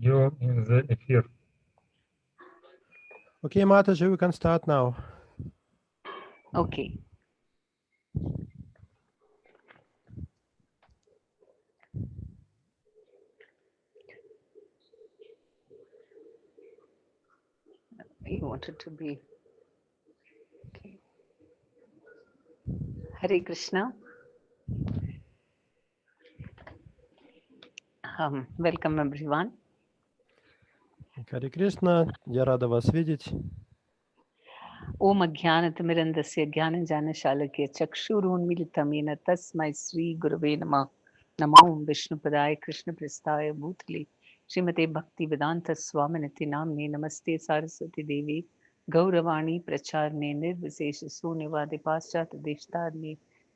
You're in the эфир. Okay, Mataji, we can start now. Okay. You wanted to be. Okay. Hare Krishna. Welcome everyone. Харе Кришна, я рада вас видеть. Om Ajnanaतिमिरन्धस्य ज्ञानञ्जनशालाकया चक्षुरुन्मीलितं येन तस्मै श्रीगुरवे नमः. नमो विष्णुपदाय कृष्णप्रेष्ठाय भूतले श्रीमते भक्तिवेदान्त स्वामिनिति नाम्ने नमस्ते सारस्वती देवी गौरवाणी प्रचारणे निर्विशेष शून्यवादि पाश्चात्य देशतारणे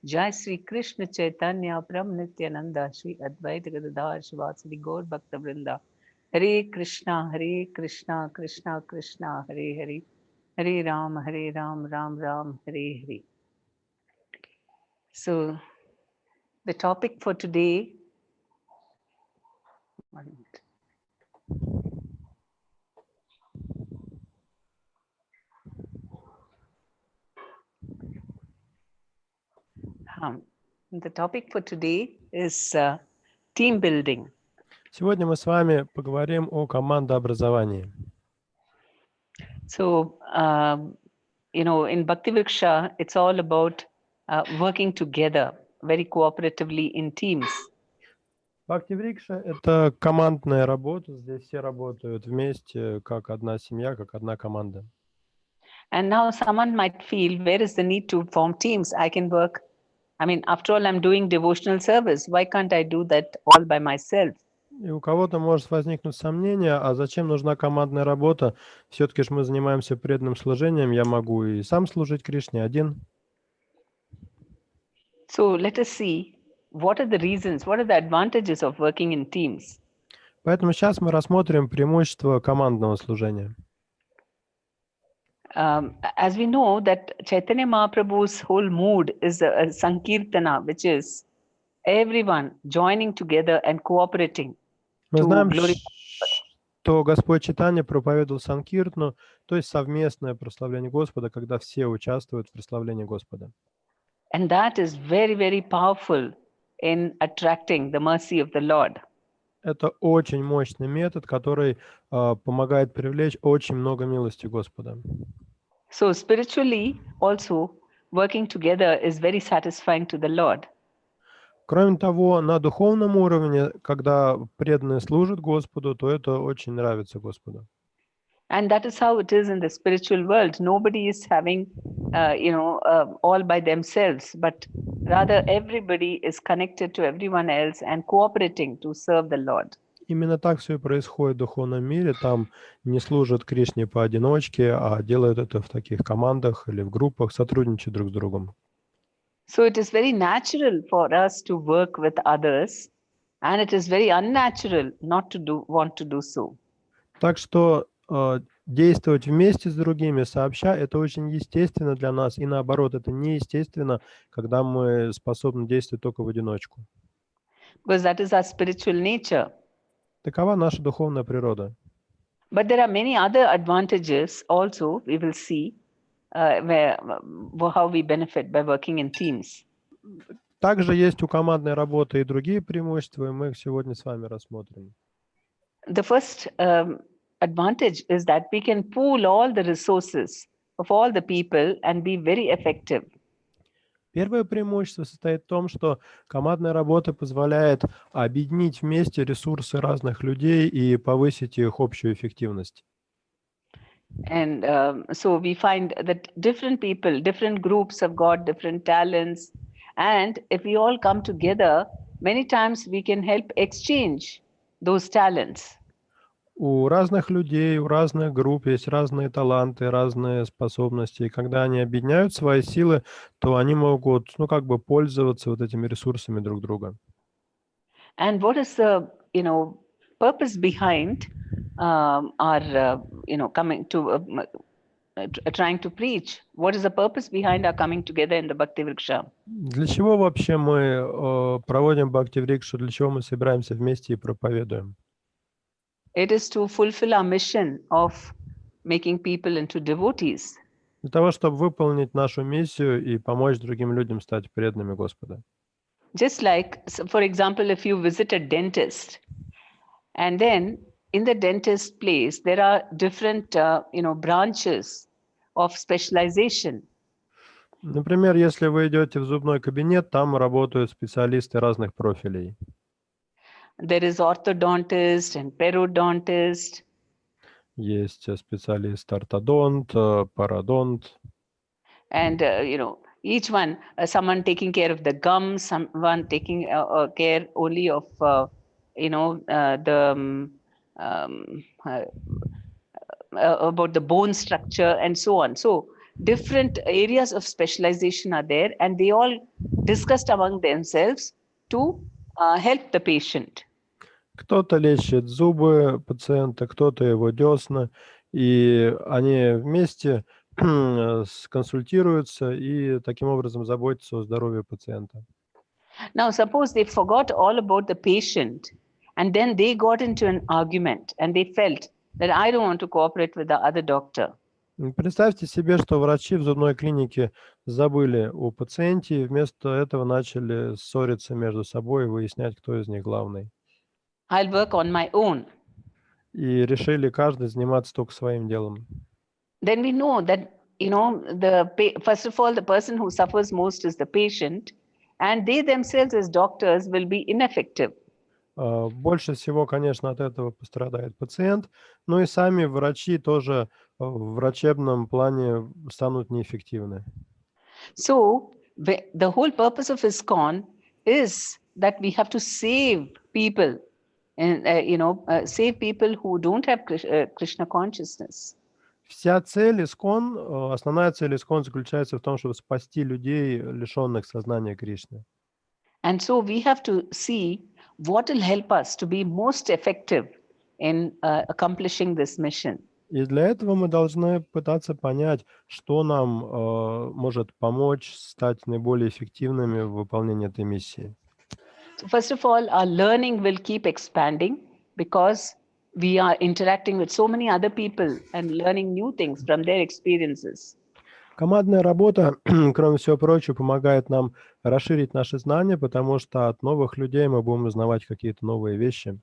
जय श्री कृष्ण चैतन्य प्रभु नित्यानंद श्री अद्वैत गदाधर शिवासादि गौर भक्त वृंदा हरे Krishna Krishna Krishna Hare Hare Hare Ram, Ram Ram, Hare Hare. So, the topic for today. The topic for today is team building. Сегодня мы с вами поговорим о командообразовании. So, in Bhakti Vriksha, it's all about working together very cooperatively in teams. Бхакти Врикша – это командная работа. Здесь все работают вместе, как одна семья, как одна команда. And now someone might feel, where is the need to form teams? I can work. I mean, after all, I'm doing devotional service. Why can't I do that all by myself? И у кого-то может возникнуть сомнение, а зачем нужна командная работа? Все-таки же мы занимаемся преданным служением, я могу и сам служить Кришне один. So let us see what are the reasons, what are the advantages of working in teams. Поэтому сейчас мы рассмотрим преимущества командного служения. As we know that Chaitanya Mahaprabhu's whole mood is a Sankirtana, which is everyone joining together and cooperating. Мы знаем, что Господь Чайтанья проповедовал Санкиртну, то есть совместное прославление Господа, когда все участвуют в прославлении Господа. And that is very, very powerful in attracting the mercy of the Lord. Это очень мощный метод, который помогает привлечь очень много милости Господа. So spiritually also working together is very satisfying to the Lord. Кроме того, на духовном уровне, когда преданные служат Господу, то это очень нравится Господу. And that is how it is in the spiritual world. Nobody is having, all by themselves, but rather everybody is connected to everyone else and cooperating to serve the Lord. Именно так все и происходит в духовном мире. Там не служат Кришне поодиночке, а делают это в таких командах или в группах, сотрудничают друг с другом. So it is very natural for us to work with others, and it is very unnatural not to want to do so. Так что действовать вместе с другими, сообща, это очень естественно для нас, и наоборот, это неестественно, когда мы способны действовать только в одиночку. Because that is our spiritual nature. Такова наша духовная природа. But there are many other advantages also, we will see, how we benefit by working in teams. Также есть у командной работы и другие преимущества, и мы их сегодня с вами рассмотрим. The first advantage is that we can pool all the resources of all the people and be very effective. Первое преимущество состоит в том, что командная работа позволяет объединить вместе ресурсы разных людей и повысить их общую эффективность. And so we find that different people, different groups have got different talents. And if we all come together, many times we can help exchange those talents. У разных людей, у разных групп есть разные таланты, разные способности. И когда они объединяют свои силы, то они могут, пользоваться вот этими ресурсами друг друга. And what is the, purpose behind our, coming to, trying to preach? What is the purpose behind our coming together in the Bhakti Vriksha? Для чего вообще мы проводим Бхакти Врикшу? Для чего мы собираемся вместе и проповедуем? It is to fulfill our mission of making people into devotees. Для того, чтобы выполнить нашу миссию и помочь другим людям стать преданными Господа. Just like, for example, if you visit a dentist, and then in the dentist place, there are different, branches of specialization. Например, если вы идете в зубной кабинет, там работают специалисты разных профилей. There is orthodontist and periodontist. Есть специалист ортодонт, пародонт. And, each one, someone taking care of the gums, someone taking care only of, about the bone structure and so on. So different areas of specialization are there, and they all discussed among themselves to help the patient. Кто-то лечит зубы пациента, кто-то его десна, и они вместе консультируются и таким образом заботятся о здоровье пациента. Now, suppose they forgot all about the patient, and then they got into an argument, and they felt that I don't want to cooperate with the other doctor. Представьте себе, что врачи в зубной клинике забыли о пациенте и вместо этого начали ссориться между собой и выяснять, кто из них главный. I'll work on my own. И решили каждый заниматься только своим делом. Then we know that, first of all, the person who suffers most is the patient, and they themselves as doctors will be ineffective. Больше всего, конечно, от этого пострадает пациент, но и сами врачи тоже в врачебном плане станут неэффективны. So the whole purpose of ISKCON is that we have to save people, and save people who don't have Krishna consciousness. Вся цель ISKCON, основная цель ISKCON заключается в том, чтобы спасти людей, лишенных сознания Кришны. And so we have to see what will help us to be most effective in accomplishing this mission. И для этого мы должны пытаться понять, что нам может помочь стать наиболее эффективными в выполнении этой миссии. So first of all, our learning will keep expanding because we are interacting with so many other people and learning new things from their experiences. Командная работа, кроме всего прочего, помогает нам расширить наши знания, потому что от новых людей мы будем узнавать какие-то новые вещи.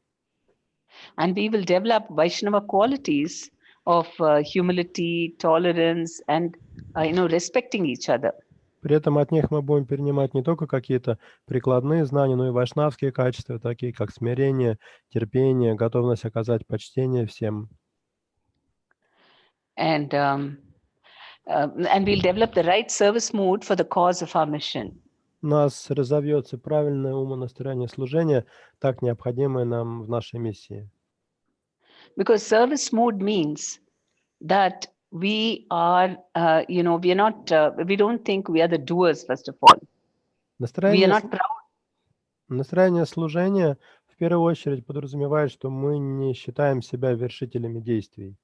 And we will develop Vaishnava qualities of humility, tolerance, and respecting each other. При этом от них мы будем перенимать не только какие-то прикладные знания, но и вайшнавские качества, такие как смирение, терпение, готовность оказать почтение всем. And we'll develop the right service mood for the cause of our mission. У нас разовьется правильное умонастроение служения, так необходимое нам в нашей миссии. Because service mood means that we are, we don't think we are the doers, first of all. We are not proud. Настроение служения в первую очередь подразумевает, что мы не считаем себя вершителями действий.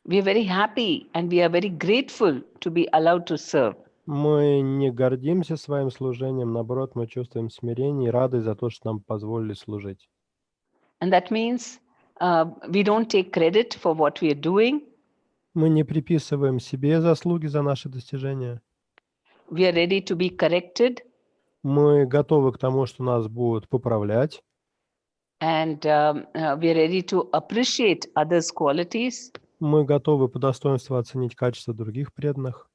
We are very happy and we are very grateful to be allowed to serve. Мы не гордимся своим служением, наоборот, мы чувствуем смирение и радость за то, что нам позволили служить. And that means we don't take credit for what we are doing. Мы не приписываем себе заслуги за наши достижения. We are ready to be corrected. Мы готовы к тому, что нас будут поправлять. And we are ready to appreciate others' qualities. Мы готовы по достоинству оценить качество других преданных.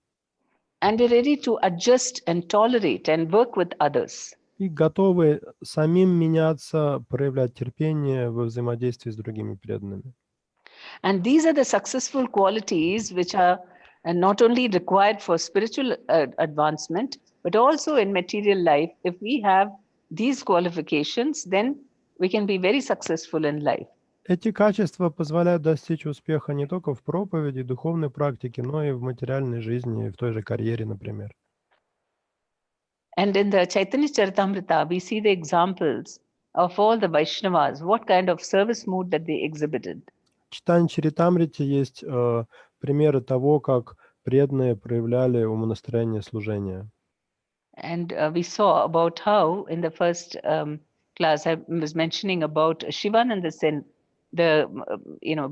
And we're ready to adjust and tolerate and work with others. И готовы самим меняться, проявлять терпение во взаимодействии с другими преданными. And these are the successful qualities which are not only required for spiritual advancement, but also in material life. If we have these qualifications, then we can be very successful in life. Эти качества позволяют достичь успеха не только в проповеди, духовной практике, но и в материальной жизни, в той же карьере, например. And in the Chaitanya Charitamrita, we see the examples of all the Vaishnavas, what kind of service mood that they exhibited. В Чайтанья Чаритамрите есть примеры того, как преданные проявляли умонастроение служения. And we saw about how in the first class I was mentioning about Shivananda Sen the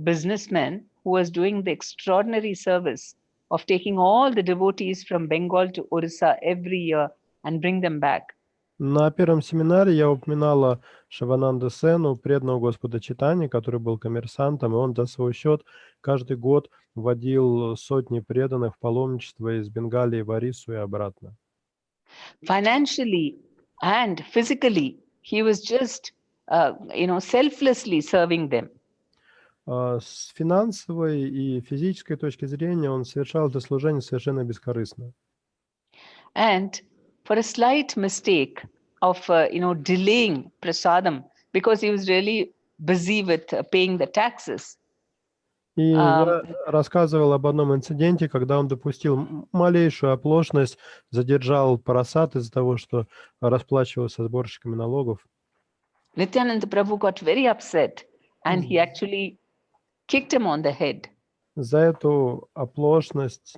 businessman who was doing the extraordinary service of taking all the devotees from Bengal to Orissa every year and bring them back. На первом семинаре я упоминала Шивананда Сену, преданного Господа Чайтаньи, который был коммерсантом, и он за свой счет каждый год вводил сотни преданных в паломничество из Бенгалии в Орissу и обратно. Financially and physically, he was just, selflessly serving them. С финансовой и физической точки зрения он совершал это служение совершенно бескорыстно. And for a slight mistake of, delaying prasadam, because he was really busy with paying the taxes. И я рассказывал об одном инциденте, когда он допустил малейшую оплошность, задержал прасад из-за того, что расплачивался со сборщиками налогов. Nityananda Prabhu got very upset and he actually kicked him on the head. За эту оплошность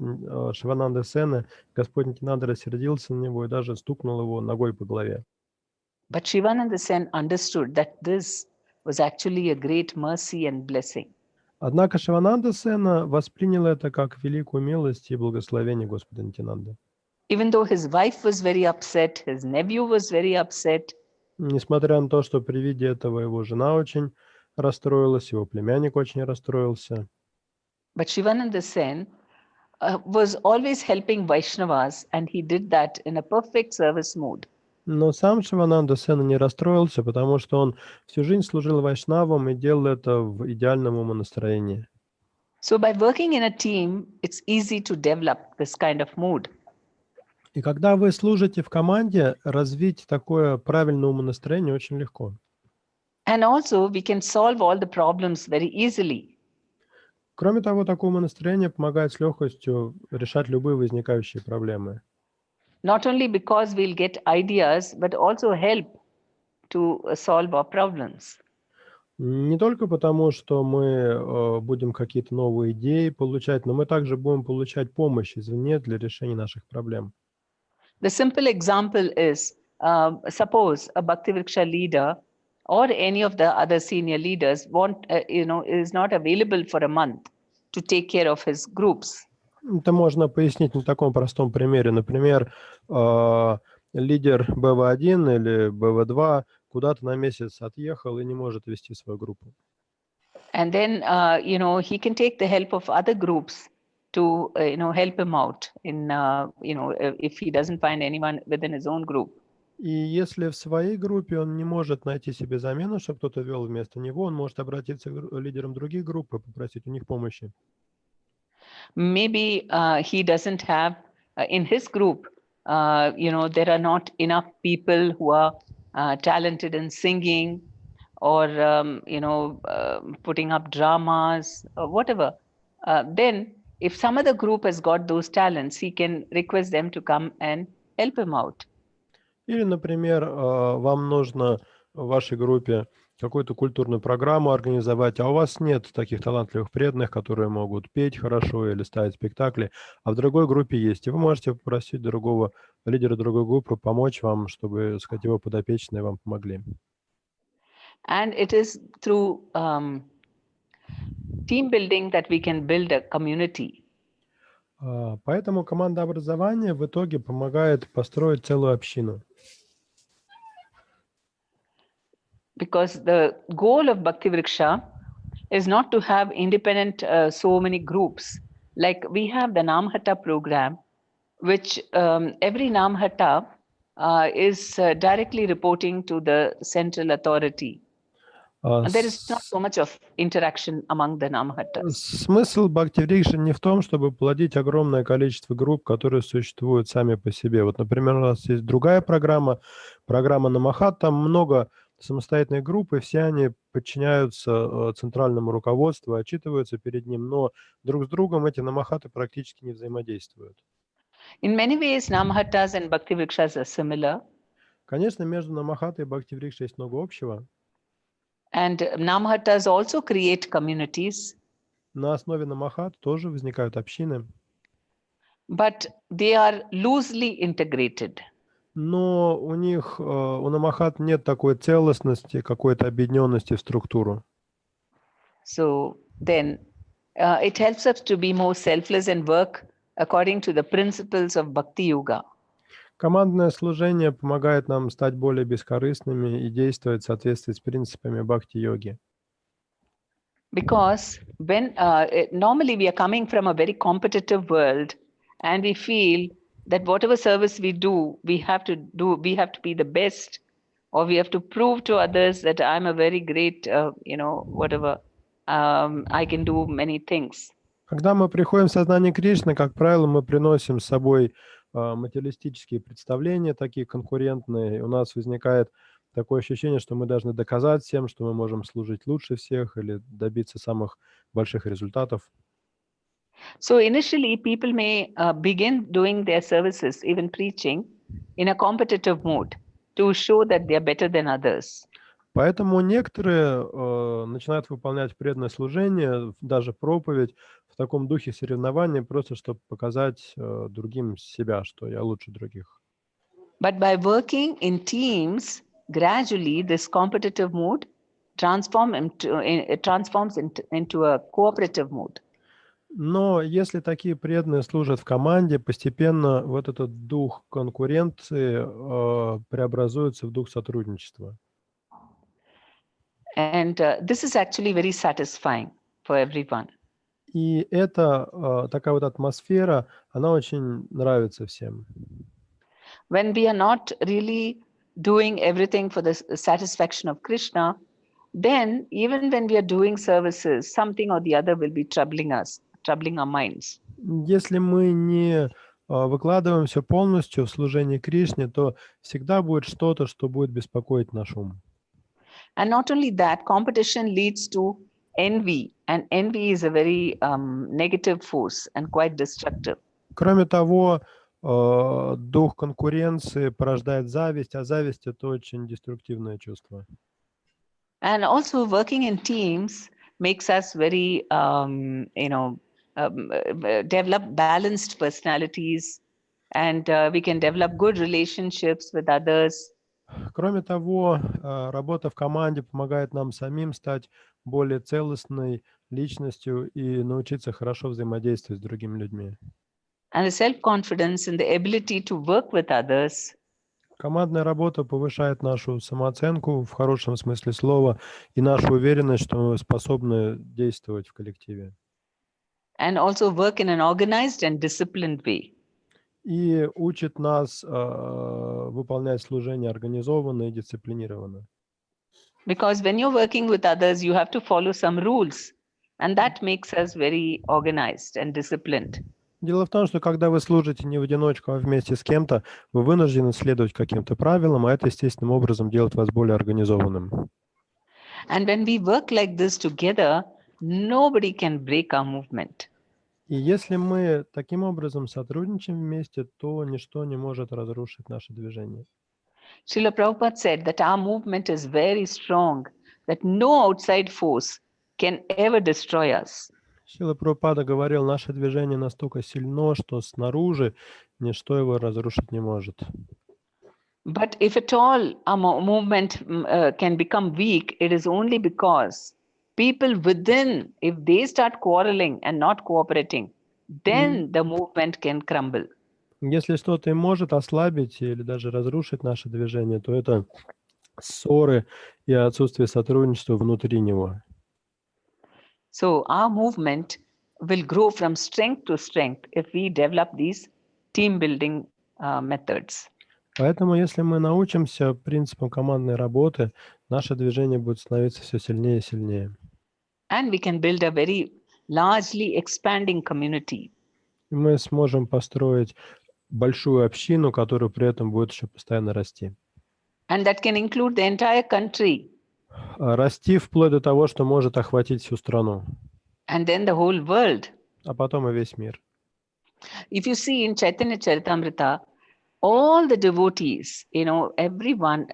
Шивананды Сена Господь Нитянанда рассердился на него и даже стукнул его ногой по голове. But Shivananda Sen understood that this was actually a great mercy and blessing. Однако Шивананда Сена воспринял это как великую милость и благословение Господа Нитянанды. Even though his wife was very upset, his nephew was very upset. Несмотря на то, что при виде этого его жена очень расстроилась, его племянник очень расстроился. But Shivananda Sen was always helping Vaishnavas, and he did that in a perfect service mood. Но сам Шивананда Сена не расстроился, потому что он всю жизнь служил вайшнавам и делал это в идеальном умонастроении. So by working in a team, it's easy to develop this kind of mood. И когда вы служите в команде, развить такое правильное умонастроение очень легко. And also, we can solve all the problems very easily. Кроме того, такое умонастроение помогает с легкостью решать любые возникающие проблемы. Not only because we'll get ideas, but also help to solve our problems. Не только потому, что мы будем какие-то новые идеи получать, но мы также будем получать помощь извне для решения наших проблем. The simple example is, suppose a Bhaktivriksha leader or any of the other senior leaders is not available for a month to take care of his groups. Это можно пояснить на таком простом примере. Например, лидер BV.1 или BV.2 куда-то на месяц отъехал и не может вести свою группу. And then, he can take the help of other groups to, help him out in, if he doesn't find anyone within his own group. И если в своей группе он не может найти себе замену, чтобы кто-то вел вместо него, он может обратиться к лидерам других групп и попросить у них помощи. Maybe he doesn't have in his group, there are not enough people who are talented in singing or, putting up dramas or whatever. Then if some other group has got those talents, he can request them to come and help him out. Или, например, вам нужно в вашей группе какую-то культурную программу организовать, а у вас нет таких талантливых преданных, которые могут петь хорошо или ставить спектакли, а в другой группе есть. И вы можете попросить другого лидера другой группы помочь вам, чтобы, сказать, его подопечные вам помогли. And it is through team building that we can build a community. Поэтому командообразование в итоге помогает построить целую общину. Because the goal of Bhaktivriksha is not to have independent so many groups. Like we have the Namhatta program, which every Namhatta is directly reporting to the central authority. And there is not so much of interaction among the Namhattas. Смысл Бхактиврикши не в том, чтобы плодить огромное количество групп, которые существуют сами по себе. Вот, например, у нас есть другая программа Намахат, там много самостоятельных групп, и все они подчиняются центральному руководству, отчитываются перед ним, но друг с другом эти намахаты практически не взаимодействуют. In many ways, Namhattas and Bhaktivrikshas are similar. Конечно, между намахатой и Бхактиврикшей есть много общего. And Namhattas also create communities. На основе намахат тоже возникают общины. But they are loosely integrated. Но у них, у намахат нет такой целостности, какой-то объединенности в структуру. So then it helps us to be more selfless and work according to the principles of Bhakti Yoga. Командное служение помогает нам стать более бескорыстными и действовать в соответствии с принципами бхакти-йоги. Because when normally we are coming from a very competitive world, and we feel that whatever service we do, we have to be the best, or we have to prove to others that I'm a very great, whatever, I can do many things. Когда мы приходим в сознание Кришны, как правило, мы приносим с собой материалистические представления, такие конкурентные. У нас возникает такое ощущение, что мы должны доказать всем, что мы можем служить лучше всех или добиться самых больших результатов. So initially, people may begin doing their services, even preaching, in a competitive mode to show that they are better than others. Поэтому некоторые начинают выполнять преданное служение, даже проповедь, в таком духе соревнования, просто чтобы показать другим себя, что я лучше других. But by working in teams, gradually this competitive mood transforms into a cooperative mood. Но если такие преданные служат в команде, постепенно вот этот дух конкуренции преобразуется в дух сотрудничества. And this is actually very satisfying for everyone. И эта такая вот атмосфера, она очень нравится всем. When we are not really doing everything for the satisfaction of Krishna, then even when we are doing services, something or the other will be troubling us, troubling our minds. Если мы не выкладываем все полностью в служении Кришне, то всегда будет что-то, что будет беспокоить наш ум. And not only that, competition leads to envy, and envy is a very negative force and quite destructive. Кроме того, дух конкуренции порождает зависть, а зависть — это очень деструктивное чувство. And also working in teams makes us very, develop balanced personalities, and we can develop good relationships with others. Кроме того, работа в команде помогает нам самим стать более целостной личностью и научиться хорошо взаимодействовать с другими людьми. And the self-confidence and the ability to work with others. Командная работа повышает нашу самооценку в хорошем смысле слова и нашу уверенность, что мы способны действовать в коллективе. And also work in an organized and disciplined way. И учит нас выполнять служение организованно и дисциплинированно. Because when you're working with others, you have to follow some rules, and that makes us very organized and disciplined. Дело в том, что когда вы служите не в одиночку, а вместе с кем-то, вы вынуждены следовать каким-то правилам, а это естественным образом делает вас более организованным. And when we work like this together, nobody can break our movement. И если мы таким образом сотрудничаем вместе, то ничто не может разрушить наше движение. Srila Prabhupada said that our movement is very strong, that no outside force can ever destroy us. Шрила Прабхупада говорил, наше движение настолько сильно, что снаружи ничто его разрушить не может. But if at all our movement can become weak, it is only because people within, if they start quarreling and not cooperating, then the movement can crumble. Если что-то и может ослабить или даже разрушить наше движение, то это ссоры и отсутствие сотрудничества внутри него. So our movement will grow from strength to strength if we develop these team building methods. Поэтому, если мы научимся принципам командной работы, наше движение будет становиться все сильнее и сильнее. And we can build a very largely expanding community. И мы сможем построить большую общину, которая при этом будет еще постоянно расти. And that can include the entire country. Расти вплоть до того, что может охватить всю страну. And then the whole world. А потом и весь мир. If you see in Chaitanya Charitamrita, all the devotees, everyone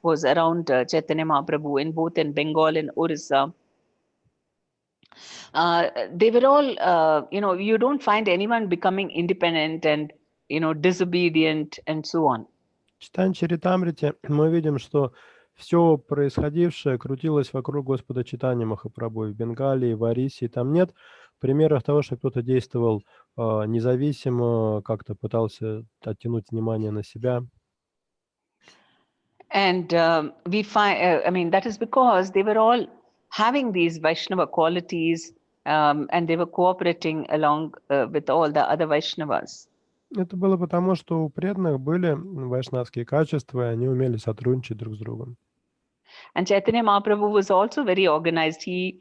was around Chaitanya Mahaprabhu in both in Bengal and Orissa. They were all, you don't find anyone becoming independent and, disobedient and so on. В Чайтанья Чаритамрите мы видим, что все происходившее крутилось вокруг Господа Чайтаньи Махапрабху в Бенгалии, в Ориссе. Там нет примеров того, что кто-то действовал независимо, как-то пытался оттянуть внимание на себя. And we find, I mean, that is because they were all having these Vaishnava qualities, and they were cooperating along with all the other Vaishnavas. Это было потому, что у преданных были вайшнавские качества, и они умели сотрудничать друг с другом. And Chaitanya Mahaprabhu was also very organized. He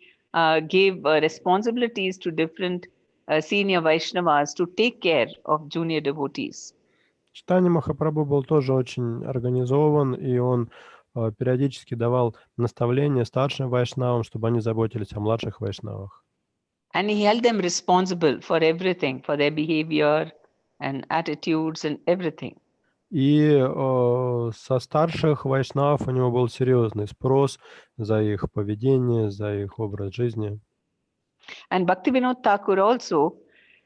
gave responsibilities to different senior Vaishnavas to take care of junior devotees. Чайтанья Махапрабху был тоже очень организован, и он периодически давал наставления старшим вайшнавам, чтобы они заботились о младших вайшнавах. And he held them responsible for everything, for their behavior and attitudes and everything. И со старших вайшнавов у него был серьезный спрос за их поведение, за их образ жизни. And Bhaktivinoda Thakur also,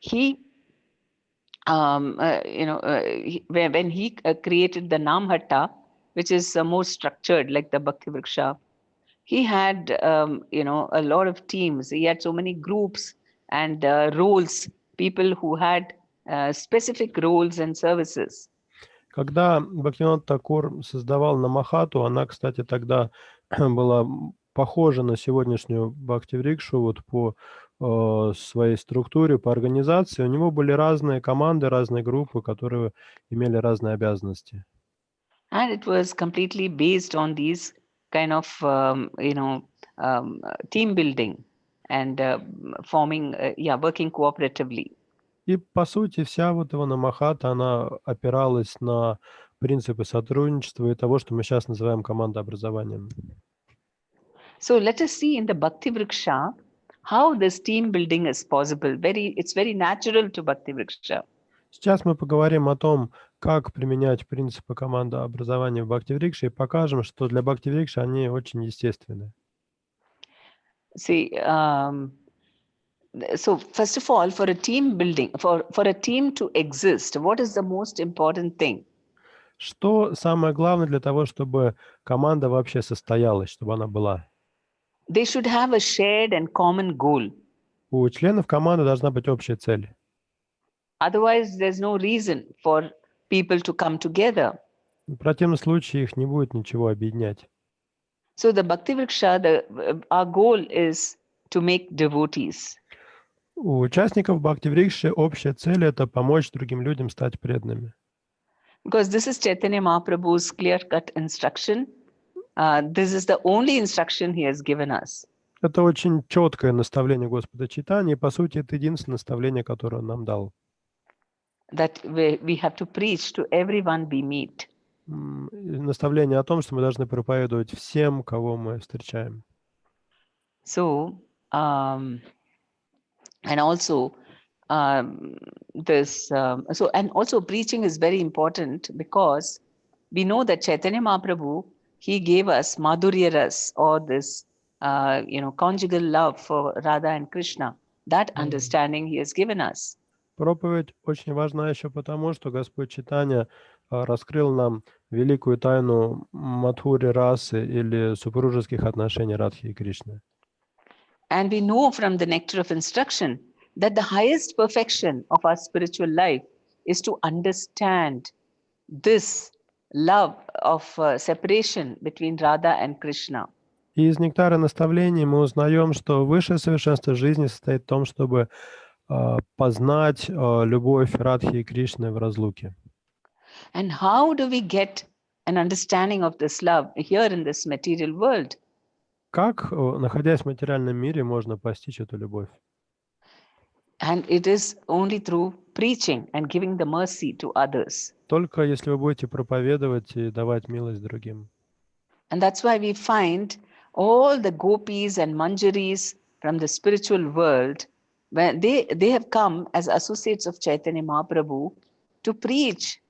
he, when he created the Namhatta, which is more structured like the Bhakti Vriksha, he had, a lot of teams. He had so many groups and roles, people who had specific roles and services. Когда Бхактивинода Такур создавал Намахату, она, кстати, тогда была похожа на сегодняшнюю Бхакти-врикшу вот по своей структуре, по организации. У него были разные команды, разные группы, которые имели разные обязанности. And it was completely based on these kind of, team building and forming, working cooperatively. И, по сути, вся вот его Намахата, она опиралась на принципы сотрудничества и того, что мы сейчас называем командообразованием. So let us see in the Bhakti Vriksha how this team building is possible. It's very natural to Bhakti Vriksha. Сейчас мы поговорим о том, как применять принципы командообразования в Бхакти-врикше и покажем, что для Бхакти-врикши они очень естественны. See, so first of all, for a team building, for a team to exist, what is the most important thing? Что самое главное для того, чтобы команда вообще состоялась, чтобы она была? They should have a shared and common goal. У членов команды должна быть общая цель. Otherwise, there's no reason for people to come together. В противном случае их не будет ничего объединять. So the Bhakti Vriksha, our goal is to make devotees. У участников Бхакти-врикши общая цель – это помочь другим людям стать преданными. Because this is Chaitanya Mahaprabhu's clear-cut instruction. This is the only instruction he has given us. Это очень четкое наставление Господа Чайтаньи, и, по сути, это единственное наставление, которое он нам дал. That we have to preach to everyone we meet. Наставление о том, что мы должны проповедовать всем, кого мы встречаем. So, and also and also preaching is very important because we know that Chaitanya Mahaprabhu, he gave us Madhurya Ras, or this conjugal love for Radha and Krishna. That understanding he has given us. Проповедь очень важна еще потому, что Господь Чайтанья раскрыл нам великую тайну Мадхури расы или супружеских отношений Радхи и Кришны. And we know from the nectar of instruction that the highest perfection of our spiritual life is to understand this love of separation between Radha and Krishna. И из нектара наставлений мы узнаем, что высшее совершенство жизни состоит в том, чтобы познать любовь Радхи и Кришны в разлуке. And how do we get an understanding of this love here in this material world? Как, находясь в материальном мире, можно постичь эту любовь? And it is only through preaching and giving the mercy to others. Только если вы будете проповедовать и давать милость другим. And that's why we find all the gopis and manjaris from the spiritual world, when they have come as associates of Chaitanya Mahaprabhu to preach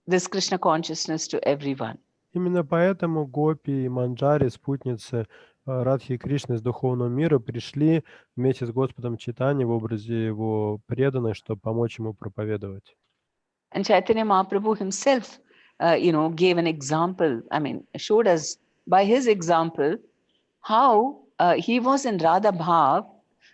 this Krishna consciousness to everyone. Именно поэтому гопи и манджари, спутницы Радхи и Кришны из духовного мира, пришли вместе с Господом Чайтаньей в образе его преданных, чтобы помочь ему проповедовать. And Chaitanya Mahaprabhu himself, gave an example. I mean, showed us by his example, how he was in Radha Bhav,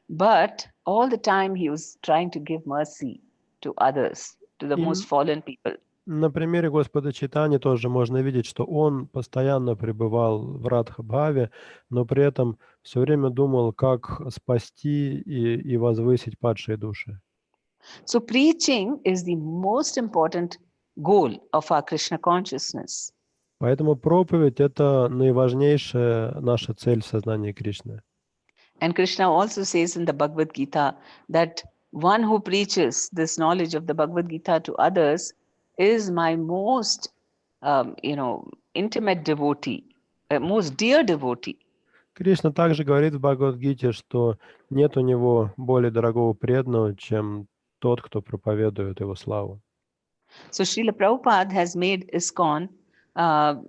but all the time he was trying to give mercy to others, to the И most fallen people. на примере Господа Чайтани тоже можно видеть, что он постоянно пребывал в Радха-бхаве, но при этом все время думал, как спасти и возвысить падшие души. So preaching is the most important goal of our Krishna consciousness. Поэтому проповедь — это наиважнейшая наша цель в сознании Кришны. And Krishna also says in the Bhagavad Gita that one who preaches this knowledge of the Bhagavad Gita to others is my most, intimate devotee, most dear devotee. Кришна также говорит в Бхагавад-гите, что нет у него более дорогого преданного, чем тот, кто проповедует его славу. So Srila Prabhupada has made ISKCON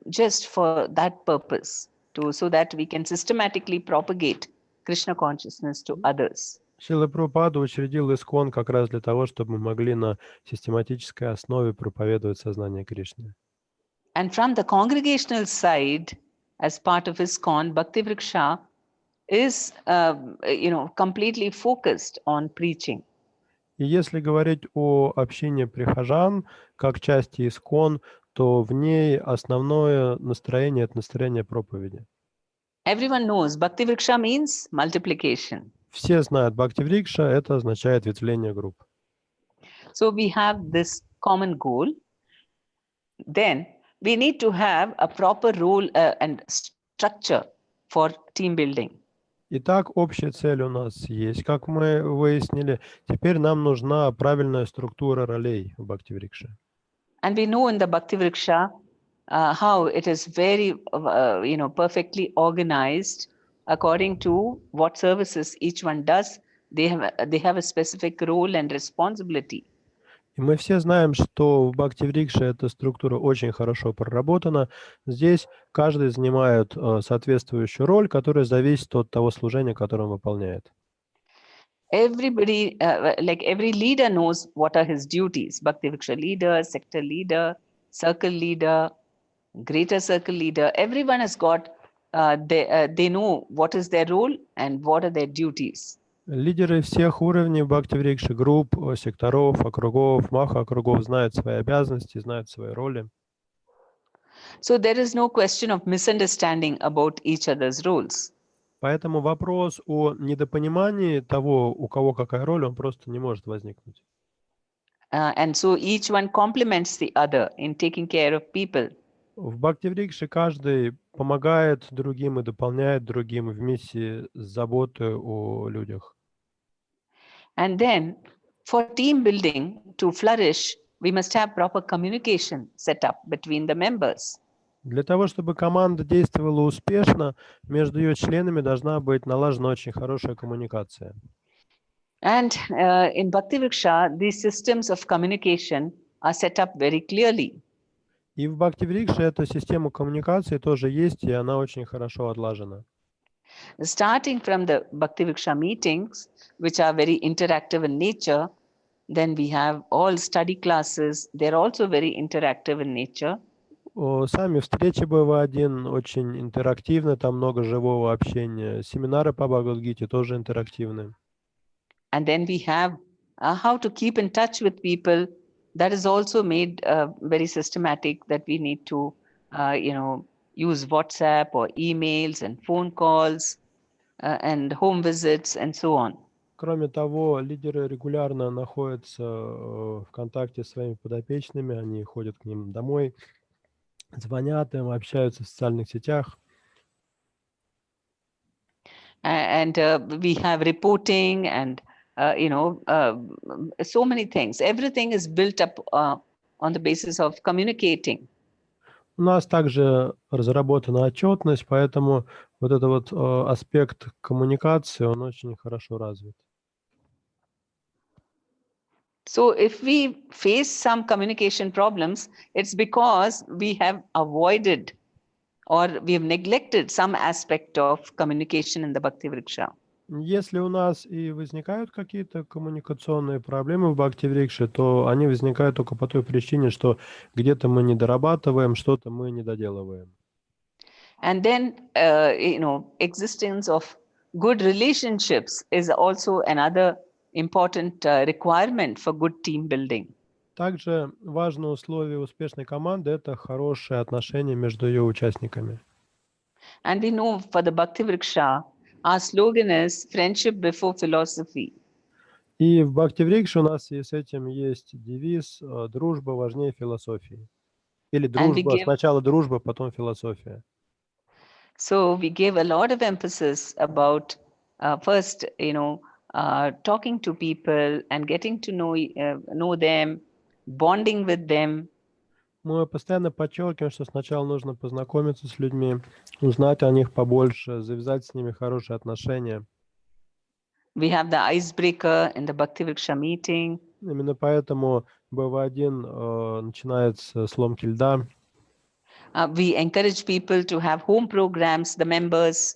just for that purpose, so that we can systematically propagate Krishna consciousness to others. Шрила Прабхупада учредил ИСККОН как раз для того, чтобы мы могли на систематической основе проповедовать сознание Кришны. And from the congregational side, as part of ISKCON, Bhakti Vriksha is, completely focused on preaching. И если говорить о общине прихожан как части ИСККОН, то в ней основное настроение — это настроение проповеди. Everyone knows Bhakti Vriksha means multiplication. Все знают, Бхакти-врикша — это означает ветвление групп. So we have this common goal. Then we need to have a proper role and structure for team building. Итак, общая цель у нас есть, как мы выяснили. Теперь нам нужна правильная структура ролей в Бхакти-врикше. And we know in the Bhakti Vriksha how it is very, perfectly organized according to what services each one does. They have a specific role and responsibility. И мы все знаем, что в Бхакти-врикше эта структура очень хорошо проработана. Здесь каждый занимает соответствующую роль, которая зависит от того служения, которое он выполняет. Everybody, every leader knows what are his duties. Bhakti Vriksha leader, sector leader, circle leader, greater circle leader. Everyone has got, they know what is their role and what are their duties. Лидеры всех уровней Бхакти-врикши, групп, секторов, округов, маха-округов знают свои обязанности, знают свои роли. So there is no question of misunderstanding about each other's roles. Поэтому вопрос о недопонимании того, у кого какая роль, он просто не может возникнуть. And so each one complements the other in taking care of people. В Бхакти-врикше каждый помогает другим и дополняет другим вместе с заботой о людях. And then for team building to flourish, we must have proper communication set up between the members. Для того, чтобы команда действовала успешно, между ее членами должна быть налажена очень хорошая коммуникация. And in Bhakti Vriksha, these systems of communication are set up very clearly. И в Бхакти-врикше эта система коммуникации тоже есть, и она очень хорошо отлажена. Starting from the Bhakti Vriksha meetings, which are very interactive in nature, then we have all study classes. They're also very interactive in nature. Сами встречи BV.1 очень интерактивны, там много живого общения. Семинары по Бхагавад-гите тоже интерактивны. And then we have how to keep in touch with people. That is also made very systematic, that we need to, use WhatsApp or emails and phone calls and home visits and so on. Кроме того, лидеры регулярно находятся в контакте с своими подопечными, они ходят к ним домой, звонят им, общаются в социальных сетях. And we have reporting and, so many things. Everything is built up on the basis of communicating. У нас также разработана отчетность, поэтому вот этот вот аспект коммуникации, он очень хорошо развит. So if we face some communication problems, it's because we have avoided or we have neglected some aspect of communication in the Bhakti Vriksha. Если у нас и возникают какие-то коммуникационные проблемы в Бхакти-врикше, то они возникают только по той причине, что где-то мы не дорабатываем, что-то мы не доделываем. And then, existence of good relationships is also another important requirement for good team building. Также важное условие успешной команды – это хорошие отношения между ее участниками. And we know for the Bhakti Vriksha, our slogan is friendship before philosophy. И в Бхакти-Врикше у нас и с этим есть девиз «Дружба важнее философии». Или And we дружба, give, сначала дружба, потом философия. so we gave a lot of emphasis about first, talking to people and getting to know them, bonding with them. Мы постоянно подчеркиваем, что сначала нужно познакомиться с людьми, узнать о них побольше, завязать с ними хорошие отношения. We have the icebreaker in the Bhakti Vriksha meeting. Именно поэтому БВ-1 начинается с ломки льда. We encourage people to have home programs, the members,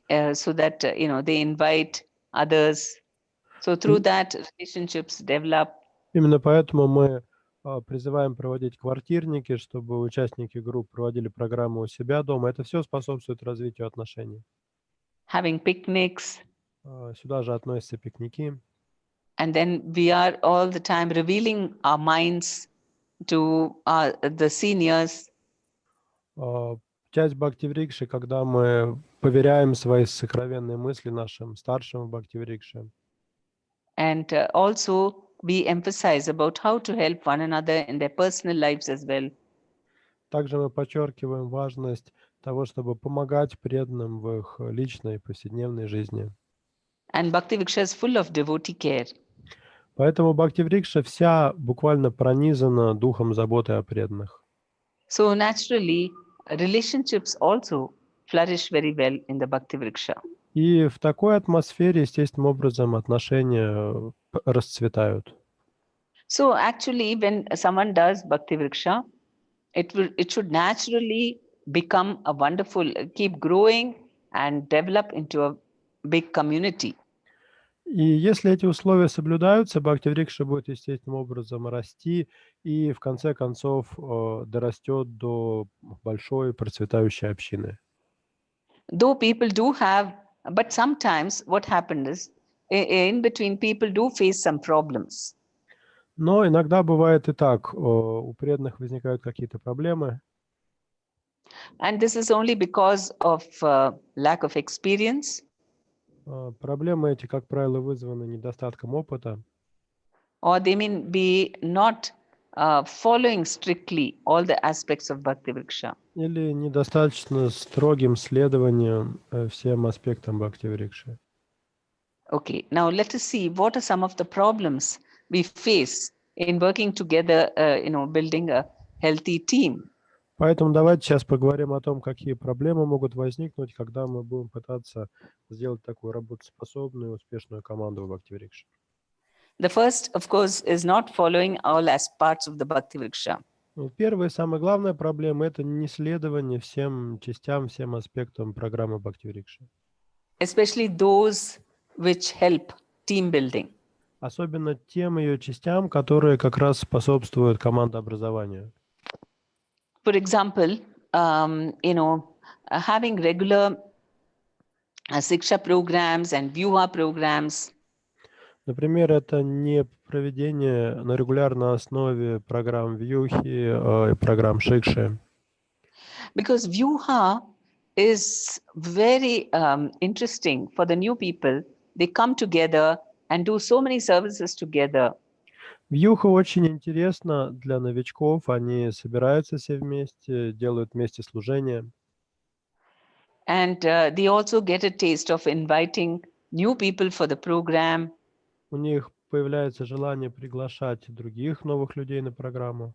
so that they invite others. So through that, relationships develop. Именно поэтому мы призываем проводить квартирники, чтобы участники групп проводили программу у себя дома. Это все способствует развитию отношений. Having picnics. Сюда же относятся пикники. And then we are all the time revealing our minds to the seniors. Часть Бхакти-Врикши, когда мы поверяем свои сокровенные мысли нашим старшим в Бхакти-Врикше. And also we emphasize about how to help one another in their personal lives as well. Также мы подчеркиваем важность того, чтобы помогать преданным в их личной повседневной жизни. And Bhakti Vriksha is full of devotee care. Поэтому Бхакти-Врикша вся буквально пронизана духом заботы о преданных. So naturally, relationships also flourish very well in the Bhakti Vriksha. И в такой атмосфере, естественным образом, отношения расцветают. So actually, when someone does Bhakti Vriksha, it should naturally become a wonderful, keep growing and develop into a big community. И если эти условия соблюдаются, Бхакти-Врикша будет естественным образом расти и в конце концов дорастет до большой процветающей общины. Though people do have, but sometimes what happens is, in between people do face some problems. Но иногда бывает и так, у преданных возникают какие-то проблемы. And this is only because of lack of experience. Проблемы эти, как правило, вызваны недостатком опыта. Or they may be not following strictly all the aspects of Bhakti Vriksha. Или недостаточно строгим следованием всем аспектам Бхакти-Врикши. Okay, now let us see what are some of the problems we face in working together, building a healthy team. Поэтому давайте сейчас поговорим о том, какие проблемы могут возникнуть, когда мы будем пытаться сделать такую работоспособную, успешную команду в Бхакти-Врикше. The first, of course, is not following all as parts of the Bhakti Vriksha. Первая и самая главная проблема – это неследование всем частям, всем аспектам программы Бхакти-Врикши. Especially those which help team building. Особенно тем ее частям, которые как раз способствуют командообразованию. For example, having regular Siksha programs and Vyuha programs. Например, это не проведение на регулярной основе программ Вьюхи и программ Шикши. Because Vyuha is very interesting for the new people. They come together and do so many services together. Вьюха очень интересно для новичков. Они собираются все вместе, делают вместе служение. And they also get a taste of inviting new people for the program. У них появляется желание приглашать других новых людей на программу.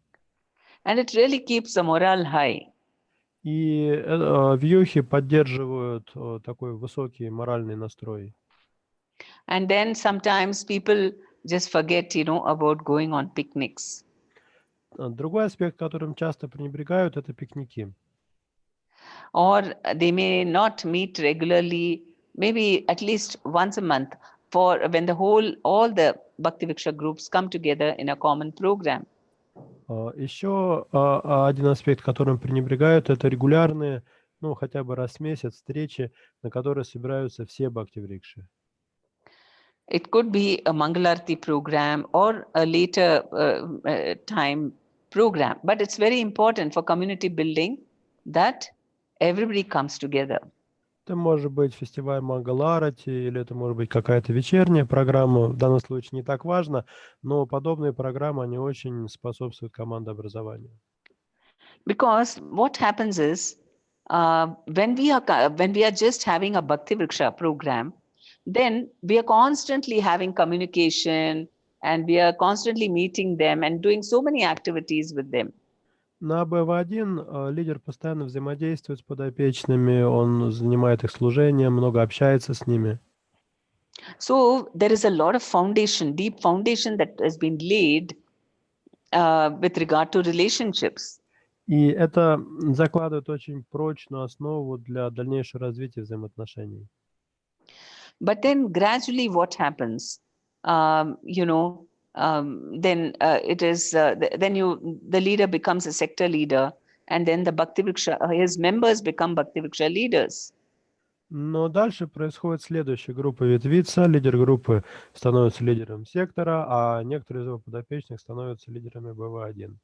And it really keeps the morale high. И вьюхи поддерживают такой высокий моральный настрой. And then sometimes people just forget, about going on picnics. Другой аспект, которым часто пренебрегают, это пикники. Or they may not meet regularly, maybe at least once a month, for when all the Bhakti Vriksha groups come together in a common program. Еще один аспект, которым пренебрегают, это регулярные ну, хотя бы раз в месяц встречи, на которые собираются все бхактиврикши. It could be a Mangalarti program or a later time program, but it's very important for community building that everybody comes together. Это может быть фестиваль Мангаларати, или это может быть какая-то вечерняя программа. В данном случае не так важно, но подобные программы, они очень способствуют командообразованию. Because what happens is when we are just having a Bhakti Vriksha program, then we are constantly having communication and we are constantly meeting them and doing so many activities with them. На BV.1 лидер постоянно взаимодействует с подопечными, он занимает их служением, много общается с ними. So there is a lot of foundation, deep foundation that has been laid with regard to relationships. И это закладывает очень прочную основу для дальнейшего развития взаимоотношений. But then gradually what happens, then it is, then the leader becomes a sector leader, and then the Bhakti Vriksha, his members become Bhakti Vriksha leaders. Но дальше происходит следующая группа ветвится, лидер группы становится лидером сектора, а некоторые из его подопечных становятся лидерами BV.1.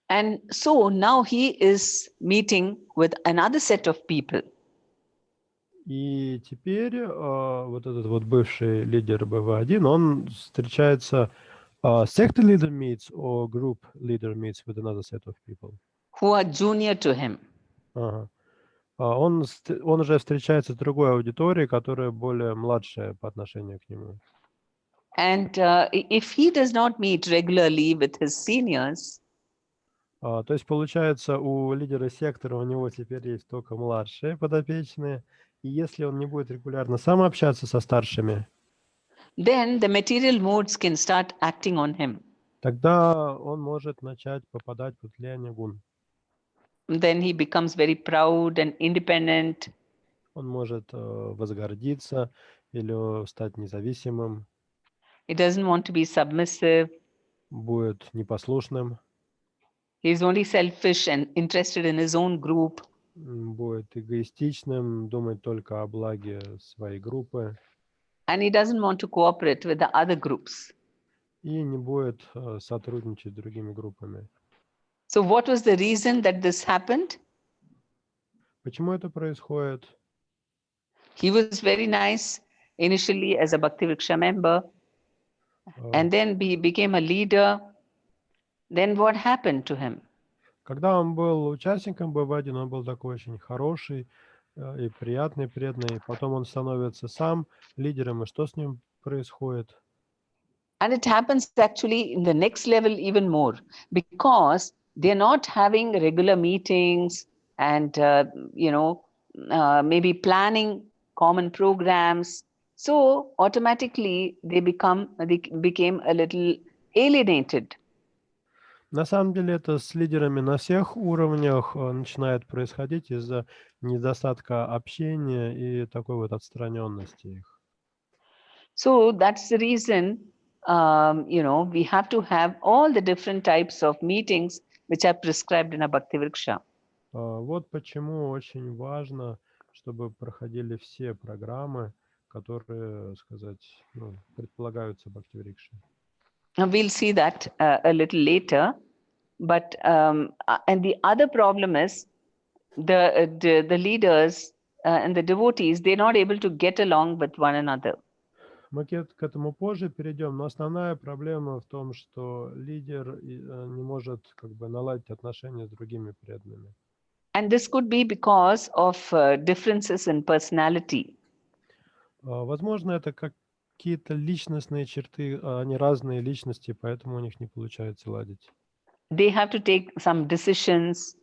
And so now he is meeting with another set of people. И теперь вот этот вот бывший лидер BV.1, он встречается, sector leader meets or group leader meets with another set of people. Who are junior to him. Ага. Он уже встречается с другой аудиторией, которая более младшая по отношению к нему. And if he does not meet regularly with his seniors, То есть, получается, у лидера сектора у него теперь есть только младшие подопечные, и если он не будет регулярно сам общаться со старшими, then the material moods can start acting on him. тогда он может начать попадать под влияние гун. Then he becomes very proud and independent. Он может возгордиться или стать независимым. He doesn't want to be submissive. Будет непослушным. He's only selfish and interested in his own group. Будет эгоистичным, думать только о благе своей группы. And he doesn't want to cooperate with the other groups. И не будет сотрудничать с другими группами. So what was the reason that this happened? Почему это происходит? He was very nice initially as a Bhakti Vriksha member, and then he became a leader. Then what happened to him? Когда он был участником BV.1, он был такой очень хороший и приятный, преданный. Потом он становится сам лидером, и что с ним происходит? And it happens actually in the next level even more, because they're not having regular meetings and, maybe planning common programs. So automatically they became a little alienated. На самом деле это с лидерами на всех уровнях начинает происходить из-за недостатка общения и такой вот отстраненности их. So that's the reason, we have to have all the different types of meetings which are prescribed in a Bhakti Vriksha. Вот почему очень важно, чтобы проходили все программы, которые, предполагаются Бхакти Врикше. We'll see that a little later. But and the other problem is the leaders and the devotees, they're not able to get along with one another. Мы к этому позже перейдем, но основная проблема в том, что лидер не может наладить отношения с другими преданными. And this could be because of differences in personality. Возможно, это какие-то личностные черты, они разные личности, поэтому у них не получается ладить. They have to take some decisions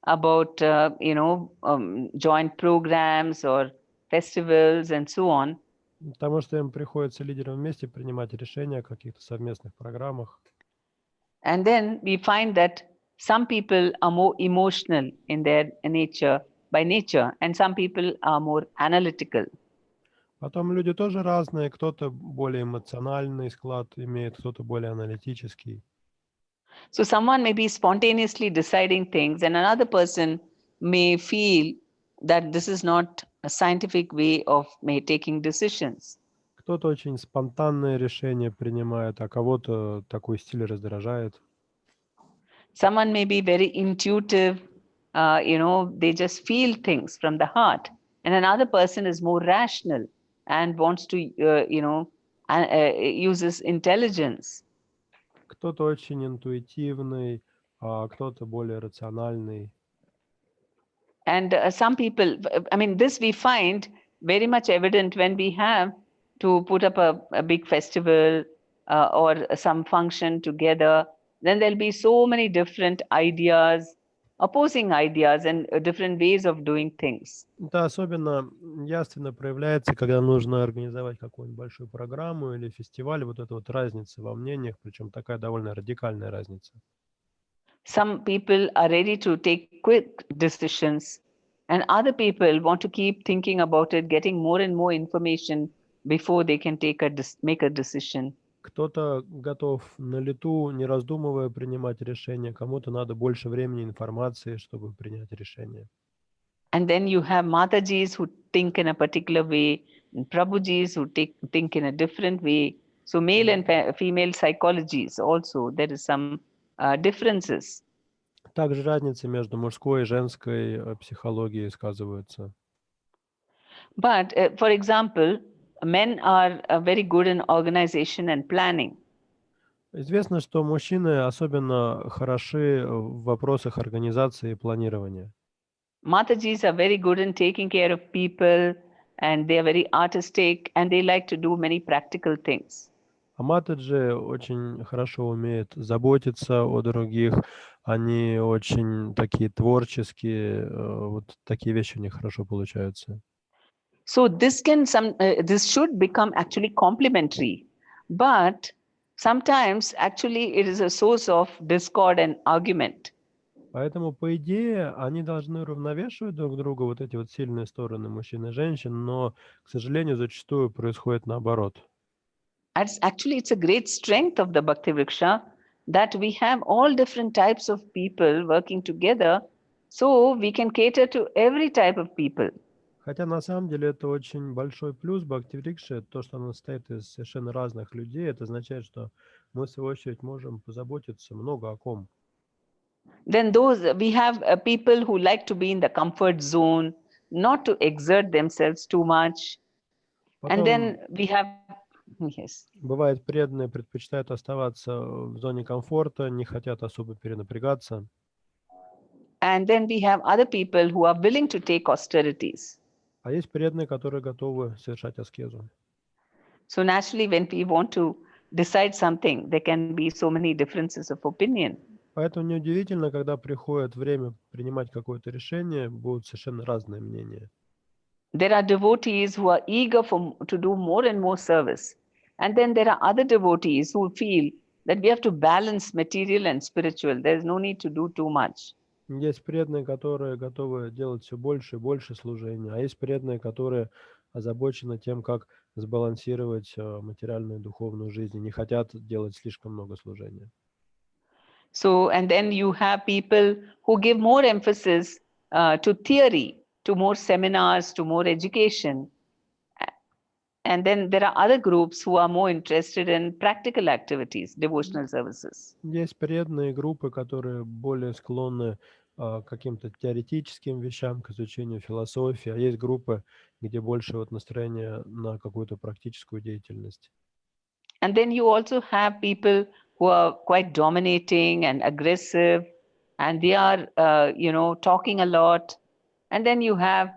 about, joint programs or festivals and so on. Потому что им приходится лидерам вместе принимать решения о каких-то совместных программах. And then we find that some people are more emotional in their nature, by nature, and some people are more analytical. Потом люди тоже разные, кто-то более эмоциональный склад имеет, кто-то более аналитический. So someone may be spontaneously deciding things, and another person may feel that this is not a scientific way of taking decisions. Кто-то очень спонтанные решения принимает, а кого-то такой стиль раздражает. Someone may be very intuitive, they just feel things from the heart. And another person is more rational and wants to, uses intelligence. Кто-то очень интуитивный, а кто-то более рациональный. And some people, this we find very much evident when we have to put up a big festival or some function together. Then there'll be so many different ideas, opposing ideas, and different ways of doing things. Это особенно явственно проявляется, когда нужно организовать какую-нибудь большую программу или фестиваль. Вот эта вот разница во мнениях, причем такая довольно радикальная разница. Some people are ready to take quick decisions, and other people want to keep thinking about it, getting more and more information before they can make a decision. Кто-то готов на лету, не раздумывая, принимать решения, кому-то надо больше времени, информации, чтобы принять решение. And then you have Matajis who think in a particular way, and Prabhujis who think in a different way. So male and female psychologies also, there is some differences. Также разницы между мужской и женской психологией сказываются. But for example, men are very good in organization and planning. Известно, что мужчины особенно хороши в вопросах организации и планирования. Matajis are very good in taking care of people, and they are very artistic, and they like to do many practical things. А матаджи очень хорошо умеют заботиться о других, они очень такие творческие, вот такие вещи у них хорошо получаются. So this should become actually complementary, but sometimes actually it is a source of discord and argument. Поэтому, по идее, они должны уравновешивать друг друга, вот эти вот сильные стороны мужчин и женщин, но, к сожалению, зачастую происходит наоборот. It's a great strength of the Bhakti Vriksha that we have all different types of people working together, so we can cater to every type of people. Хотя на самом деле это очень большой плюс Бхакти-врикши, то, что она состоит из совершенно разных людей, это означает, что мы, в свою очередь, можем позаботиться много о ком. Then we have people who like to be in the comfort zone, not to exert themselves too much. And then we have, yes. Бывает, преданные предпочитают оставаться в зоне комфорта, не хотят особо перенапрягаться. And then we have other people who are willing to take austerities. А есть преданные, которые готовы совершать аскезу. So naturally, when we want to decide something, there can be so many differences of opinion. Поэтому неудивительно, когда приходит время принимать какое-то решение, будут совершенно разные мнения. There are devotees who are eager to do more and more service. And then there are other devotees who feel that we have to balance material and spiritual. There is no need to do too much. Есть преданные, которые готовы делать все больше и больше служения, а есть преданные, которые озабочены тем, как сбалансировать материальную и духовную жизнь, не хотят делать слишком много служения. So, and then you have people who give more emphasis to theory, to more seminars, to more education. And then there are other groups who are more interested in practical activities, devotional services. Есть преданные группы, которые более склонны к каким-то теоретическим вещам, к изучению философии, а есть группы, где больше вот настроение на какую-то практическую деятельность. And then you also have people who are quite dominating and aggressive, and they are, talking a lot. And then you have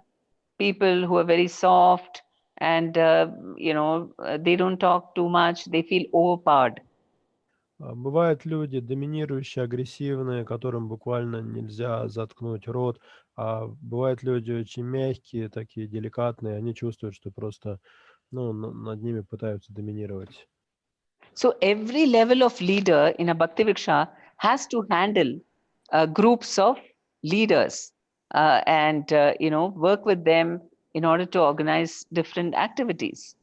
people who are very soft and, they don't talk too much. They feel overpowered. Бывают люди доминирующие, агрессивные, которым буквально нельзя заткнуть рот, а бывают люди очень мягкие, такие деликатные, они чувствуют, что просто над ними пытаются доминировать. So every level of leader in a Bhakti Vriksha has to handle groups of leaders and work with them in order to organize different activities.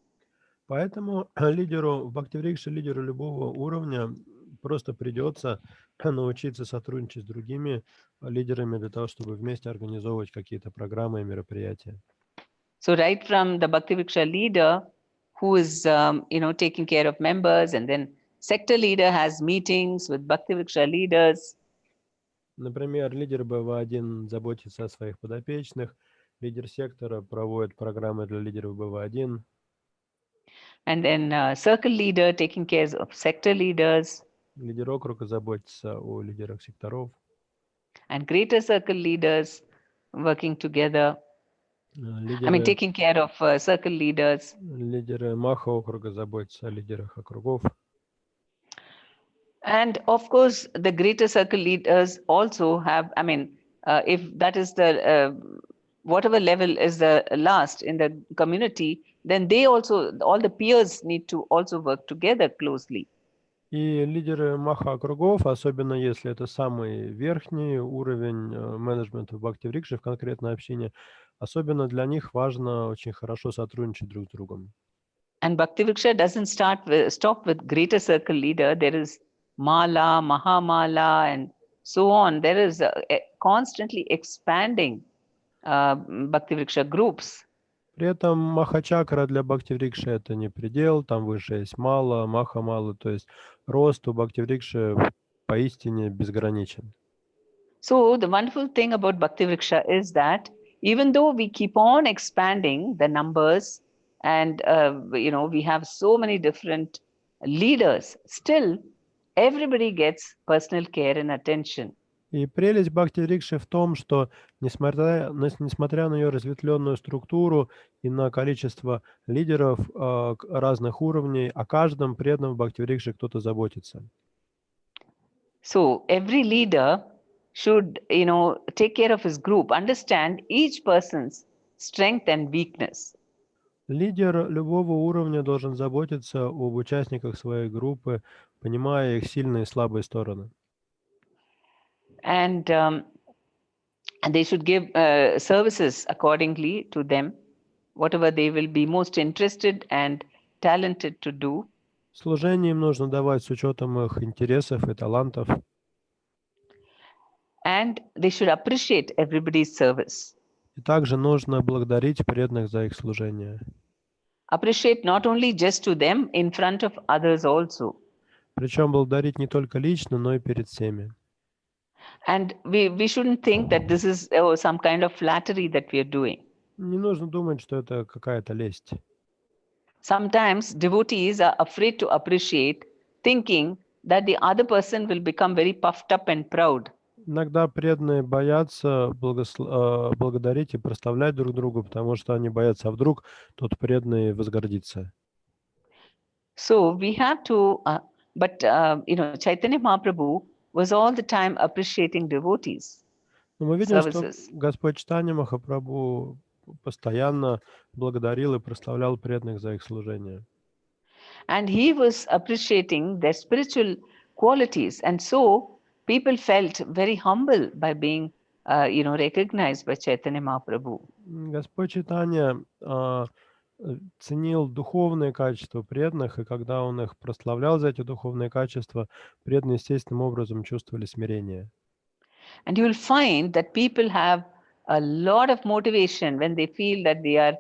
Поэтому лидеру в Бхакти-врикше, лидеру любого уровня Просто придется научиться сотрудничать с другими лидерами для того, чтобы вместе организовывать какие-то программы и мероприятия. So right from the Bhakti Vriksha leader who is, taking care of members, and then sector leader has meetings with Bhakti Vriksha leaders. Например, лидер БВ-1 заботится о своих подопечных, лидер сектора проводит программы для лидеров БВ-1. And then circle leader taking care of sector leaders. Лидер округа заботится о лидерах секторов. And greater circle leaders working together. Taking care of circle leaders. Лидеры Маха округа заботятся о лидерах округов. And of course, the greater circle leaders also have, if that is the, whatever level is the last in the community, then they also, all the peers need to also work together closely. И лидеры Маха округов, особенно если это самый верхний уровень менеджмента в Бхакти Врикше в конкретной общине, особенно для них важно очень хорошо сотрудничать друг с другом. And Bhakti Vriksha doesn't stop with greater circle leader. There is Mala, Mahamala, and so on. There is constantly expanding Bhakti Vriksha groups. При этом Маха-чакра для Бхакти Врикши это не предел, там выше есть Мала, Маха-мала, то есть рост у Бхакти Врикши поистине безграничен. So the wonderful thing about Bhakti Vriksha is that even though we keep on expanding the numbers and we have so many different leaders, still everybody gets personal care and attention. И прелесть Бхакти Врикши в том, что несмотря на ее разветвленную структуру и на количество лидеров разных уровней, о каждом преданном Бхакти Врикши кто-то заботится. So every leader should, take care of his group, understand each person's strength and weakness. Лидер любого уровня должен заботиться об участниках своей группы, понимая их сильные и слабые стороны. And they should give services accordingly to them, whatever they will be most interested and talented to do. Служение им нужно давать с учетом их интересов и талантов. And they should appreciate everybody's service. И также нужно благодарить преданных за их служение. Appreciate not only just to them, in front of others also. Причем благодарить не только лично, но и перед всеми. And we shouldn't think that this is some kind of flattery that we are doing. Не нужно думать, что это какая-то лесть. Sometimes devotees are afraid to appreciate, thinking that the other person will become very puffed up and proud. Иногда преданные боятся благодарить и прославлять друг друга, потому что они боятся, а вдруг тот преданный возгордится. So we have to, Chaitanya Mahaprabhu was all the time appreciating devotees. Но мы видим, Services. что Господь Чайтанья Махапрабху постоянно благодарил и прославлял преданных за их служение. And he was appreciating their spiritual qualities. And so people felt very humble by being, recognized by Chaitanya Mahaprabhu. Господь Чайтанья ценил духовные качества преданных, и когда он их прославлял за эти духовные качества, преданные естественным образом чувствовали смирение. And you will find that people have a lot of motivation when they feel that they are,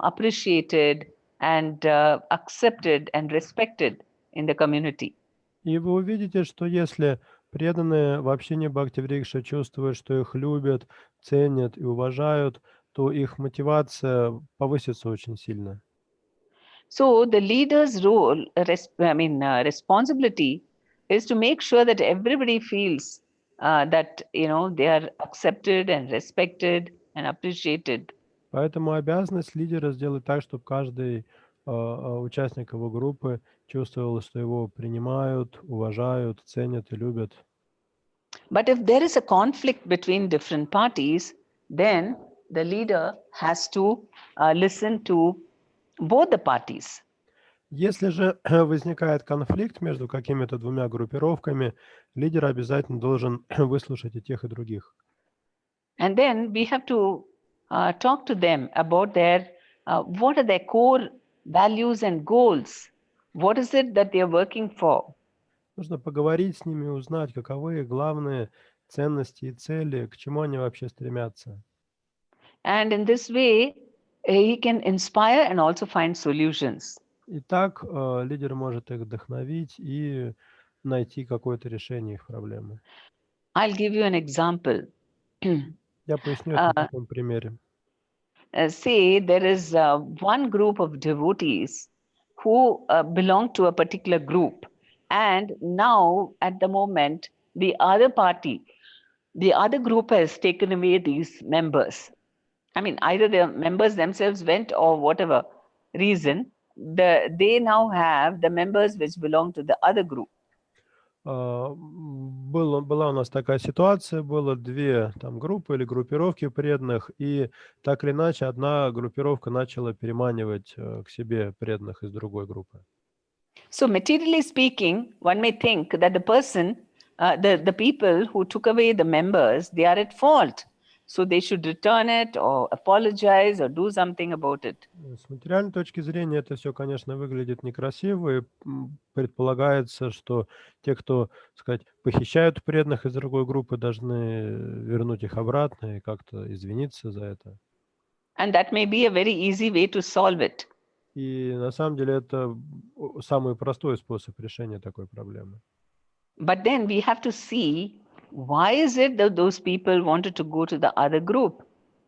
appreciated and accepted and respected in the community. И вы увидите, что если преданные в общине Бхакти Врикша чувствуют, что их любят, ценят и уважают, то их мотивация повысится очень сильно. So the leader's role, responsibility is to make sure that everybody feels that, they are accepted and respected and appreciated. Поэтому обязанность лидера сделать так, чтобы каждый участник его группы чувствовал, что его принимают, уважают, ценят и любят. But if there is a conflict between different parties, then the leader has to listen to both the parties. Если же возникает конфликт между какими-то двумя группировками, лидер обязательно должен выслушать и тех, и других. And then we have to talk to them about their, what are their core values and goals? What is it that they are working for? Нужно поговорить с ними, узнать, каковы их главные ценности и цели, к чему они вообще стремятся. And in this way, he can inspire and also find solutions. И так лидер может их вдохновить и найти какое-то решение их проблемы. I'll give you an example. Я поясню это на таком примере. Say there is one group of devotees who belong to a particular group, and now at the moment the other party, the other group has taken away these members. I mean, either the members themselves went or whatever reason, they now have the members which belong to the other group. Была у нас такая ситуация, было две там группы или группировки преданных, и так или иначе одна группировка начала переманивать к себе преданных из другой группы. So materially speaking, one may think that the person, the people who took away the members, they are at fault. So they should return it or apologize or do something about it. С материальной точки зрения это все, конечно, выглядит некрасиво, и предполагается, что те, кто, так сказать, похищают преданных из другой группы, должны вернуть их обратно и как-то извиниться за это. And that may be a very easy way to solve it. И на самом деле это самый простой способ решения такой проблемы. But then we have to see why is it that those people wanted to go to the other group?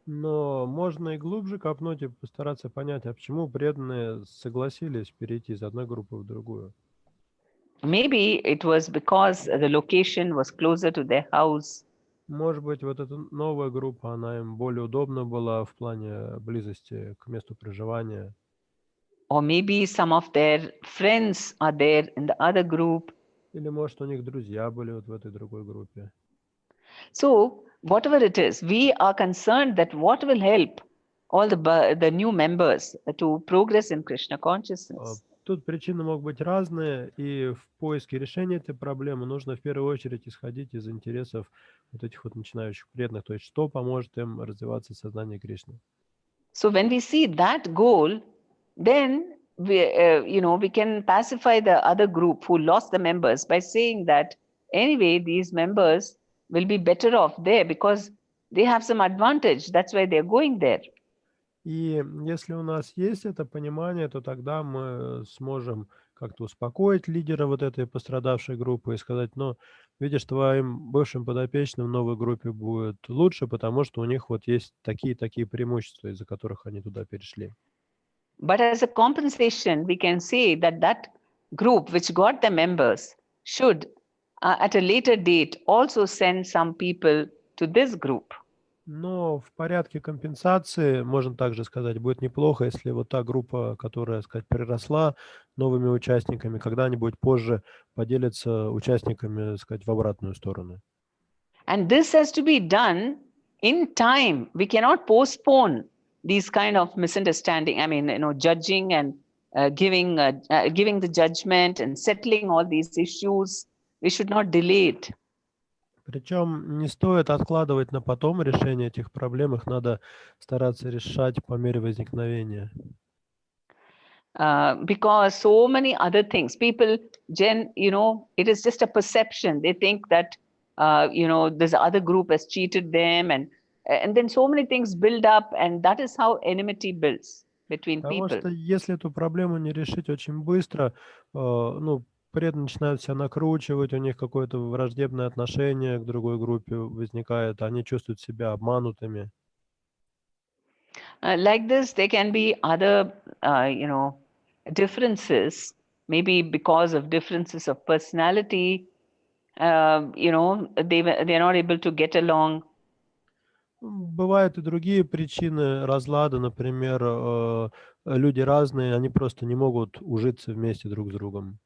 Но можно и глубже копнуть и постараться понять, а почему преданные согласились перейти из одной группы в другую. Maybe it was because the location was closer to their house. Может быть, вот эта новая группа, она им более удобна была в плане близости к месту проживания. Or maybe some of their friends are there in the other group. Или, может, у них друзья были вот в этой другой группе. So, whatever it is, we are concerned that what will help all the new members to progress in Krishna consciousness. Тут причины могут быть разные, и в поиске решения этой проблемы нужно в первую очередь исходить из интересов вот этих вот начинающих преданных, то есть что поможет им развиваться в сознании Кришны. So when we see that goal, then we can pacify the other group who lost the members by saying that anyway, these members will be better off there because they have some advantage. That's why they're going there. И если у нас есть это понимание, то тогда мы сможем как-то успокоить лидера вот этой пострадавшей группы и сказать, ну, видишь, твоим бывшим подопечным в новой группе будет лучше, потому что у них вот есть такие-такие преимущества, из-за которых они туда перешли. But as a compensation, we can say that that group which got the members should, at a later date, also send some people to this group. Но в порядке компенсации, можно также сказать, будет неплохо, если вот та группа, которая, так сказать, приросла новыми участниками, когда-нибудь позже поделится участниками, так сказать, в обратную сторону. And this has to be done in time. We cannot postpone these kind of misunderstanding. I mean, judging and giving the judgment and settling all these issues. We should not delay it. Причем не стоит откладывать на потом решение этих проблем, их надо стараться решать по мере возникновения. Because so many other things, people, it is just a perception. They think that, this other group has cheated them, and then so many things build up, and that is how enmity builds between Потому people. что если эту проблему не решить очень быстро, преданные начинают себя накручивать, у них какое-то враждебное отношение к другой группе возникает, они чувствуют себя обманутыми. Like this, there can be other, differences, maybe because of differences of personality, they're not able to get along. Бывают и другие причины разлада, например, люди разные, они просто не могут ужиться вместе друг с другом.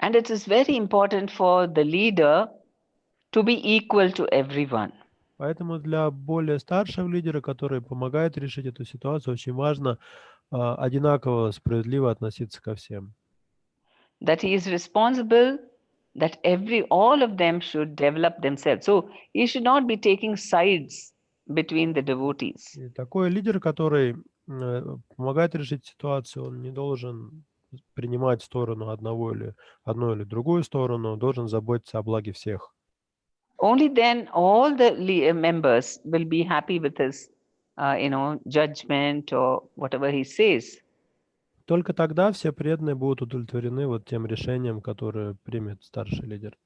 And it is very important for the leader to be equal to everyone. Поэтому для более старшего лидера, который помогает решить эту ситуацию, очень важно одинаково справедливо относиться ко всем. That he is responsible, that all of them should develop themselves. So he should not be taking sides between the devotees. И такой лидер, который помогает решить ситуацию, он не должен принимать сторону одну или другую сторону, должен заботиться о благе всех. Only then all the members will be happy with his, judgment or whatever he says. Только тогда все преданные будут удовлетворены вот тем решением, которое примет старший лидер.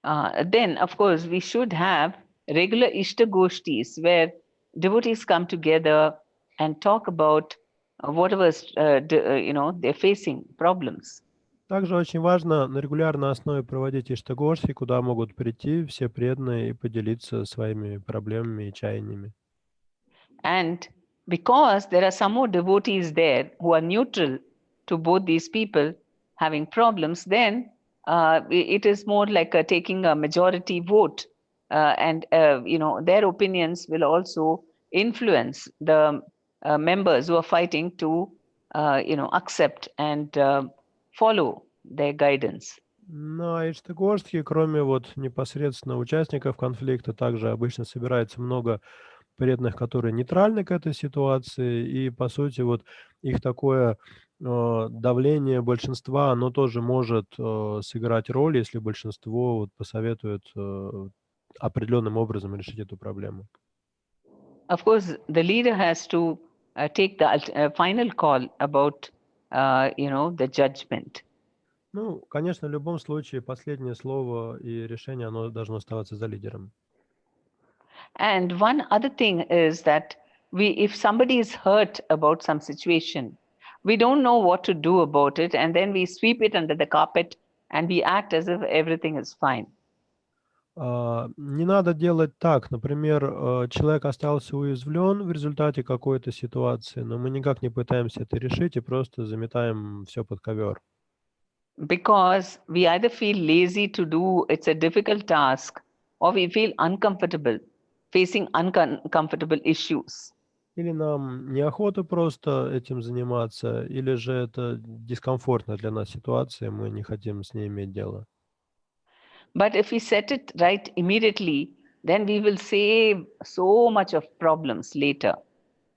Then, of course, we should have regular Ishta Goshtis where devotees come together and talk about whatever, they're facing problems. Также очень важно на регулярной основе проводить иштагоши, куда могут прийти все преданные и поделиться своими проблемами и чаяниями. And because there are some more devotees there who are neutral to both these people having problems, then it is more like taking a majority vote. And their opinions will also influence the members who are fighting to, accept and follow their guidance. На иштагошке, кроме вот непосредственно участников конфликта, также обычно собирается много преданных, которые нейтральны к этой ситуации, и, по сути, вот их такое давление большинства, оно тоже может сыграть роль, если большинство вот посоветует определенным образом решить эту проблему. Of course, the leader has to take the final call about, the judgment. Ну, конечно, в любом случае последнее слово и решение, оно должно оставаться за лидером. And one other thing is that if somebody is hurt about some situation, we don't know what to do about it, and then we sweep it under the carpet and we act as if everything is fine. Не надо делать так. Например, человек остался уязвлен в результате какой-то ситуации, но мы никак не пытаемся это решить и просто заметаем все под ковер. Because we either feel lazy to do, it's a difficult task, or we feel uncomfortable facing uncomfortable issues. Или нам неохота просто этим заниматься, или же это дискомфортная для нас ситуация, мы не хотим с ней иметь дело. But if we set it right immediately, then we will save so much of problems later.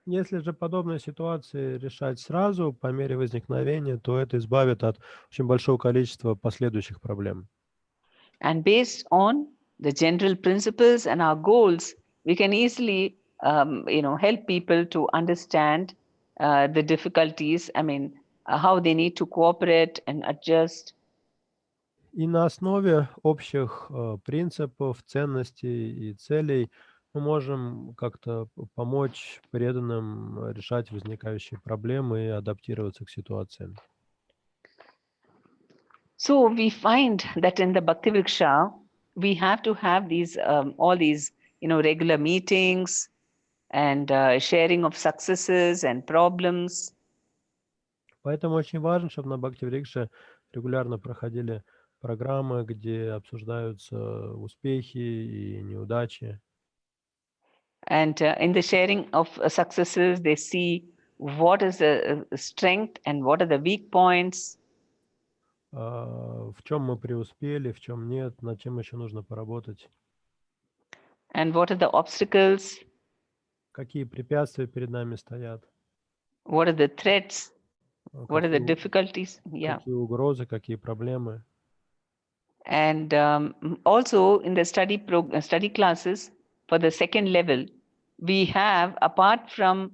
Если же подобные ситуации решать сразу, по мере возникновения, то это избавит от очень большого количества последующих проблем. And based on the general principles and our goals, we can easily, help people to understand the difficulties. I mean, how they need to cooperate and adjust. И на основе общих принципов, ценностей и целей мы можем как-то помочь преданным решать возникающие проблемы и адаптироваться к ситуациям. So we find that in the Bhakti Vriksha, we have to have these all these regular meetings and sharing of successes and problems. Поэтому очень важно, чтобы на Бхакти Врикше регулярно проходили программы, где обсуждаются успехи и неудачи. And in the sharing of successes, they see what is the strength and what are the weak points. В чем мы преуспели, в чем нет, над чем еще нужно поработать. And what are the obstacles? Какие препятствия перед нами стоят? What are the threats? What are the difficulties? Yeah. Какие угрозы, какие проблемы? And also in the study classes for the second level, we have, apart from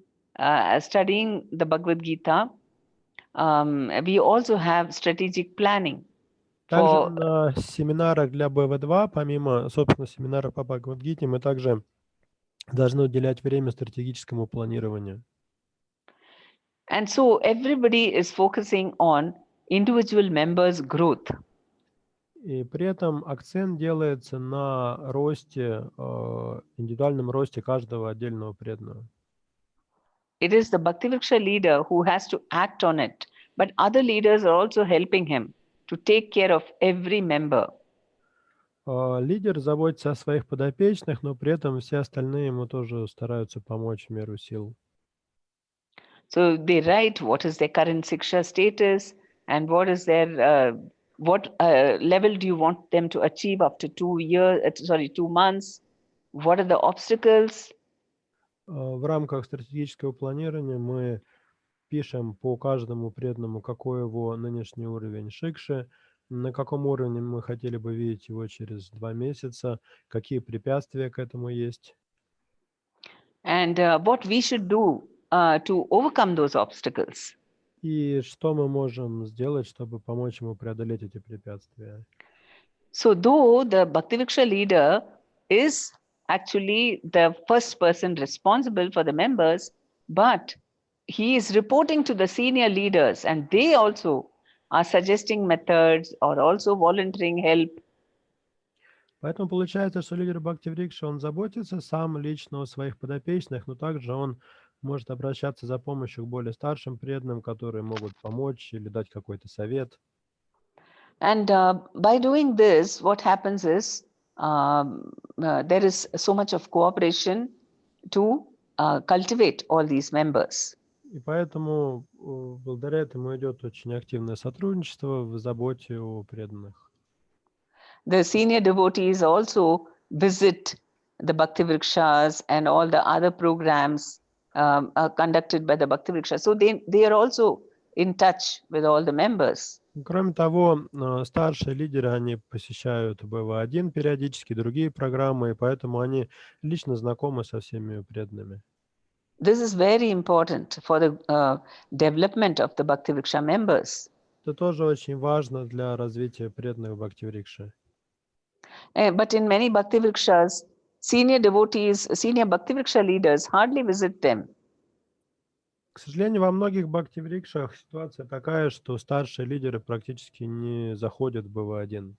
studying the Bhagavad Gita, we also have strategic planning. Также на семинарах для BV.2, помимо, собственно, семинара по Бхагавад-гите, мы также должны уделять время стратегическому планированию. And so everybody is focusing on individual members' growth. И при этом акцент делается на росте, индивидуальном росте каждого отдельного преданного. It is the Bhakti Vriksha leader who has to act on it, but other leaders are also helping him to take care of every member. Лидер заботится о своих подопечных, но при этом все остальные ему тоже стараются помочь в меру сил. So they write what is their current Siksha status and what is their what level do you want them to achieve after 2 months? What are the obstacles? В рамках стратегического планирования мы пишем по каждому преданному, какой его нынешний уровень шикши, на каком уровне мы хотели бы видеть его через 2 месяца, какие препятствия к этому есть. And what we should do to overcome those obstacles. И что мы можем сделать, чтобы помочь ему преодолеть эти препятствия. So though the Bhakti-Vriksha leader is actually the first person responsible for the members, but he is reporting to the senior leaders and they also are suggesting methods or also volunteering help. Поэтому получается, что лидер Бхакти-Врикши, он заботится сам лично о своих подопечных, но также он может обращаться за помощью к более старшим преданным, которые могут помочь или дать какой-то совет. And by doing this, what happens is there is so much of cooperation to cultivate all these members. И поэтому благодаря этому идет очень активное сотрудничество в заботе о преданных. The senior devotees also visit the Bhakti Vrikshas and all the other programs conducted by the Bhakti Vriksha. So they are also in touch with all the members. Кроме того, старшие лидеры, они посещают BV.1 периодически, другие программы, и поэтому они лично знакомы со всеми преданными. This is very important for the development of the Bhakti Vriksha members. Это тоже очень важно для развития преданных Бхакти-Врикши. But in many Bhakti Vrikshas, senior devotees, senior Bhakti Vriksha leaders hardly visit them. К сожалению, во многих Бхакти-Врикшах ситуация такая, что старшие лидеры практически не заходят в BV.1.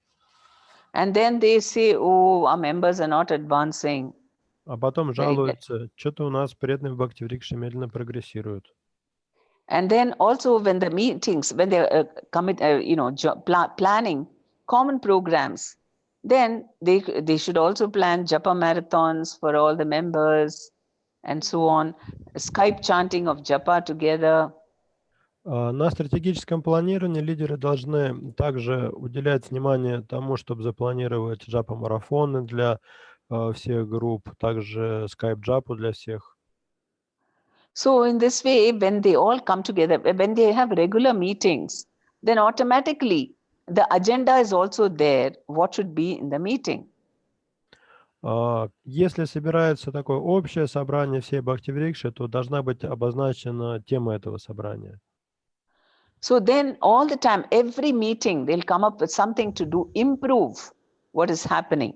And then they say, oh, our members are not advancing. А потом жалуются, что-то у нас преданные в Бхакти-Врикше медленно прогрессируют. And then also when the meetings, when they're planning common programs, then they should also plan japa marathons for all the members and so on, Skype chanting of japa together. На стратегическом планировании лидеры должны также уделять внимание тому, чтобы запланировать джапа-марафоны для всех групп, также Skype-джапу для всех. So in this way, when they all come together, when they have regular meetings, then automatically the agenda is also there, what should be in the meeting. Если собирается такое общее собрание всей Бхакти-Врикши, то должна быть обозначена тема этого собрания. So then all the time, every meeting, they'll come up with something to do, improve what is happening.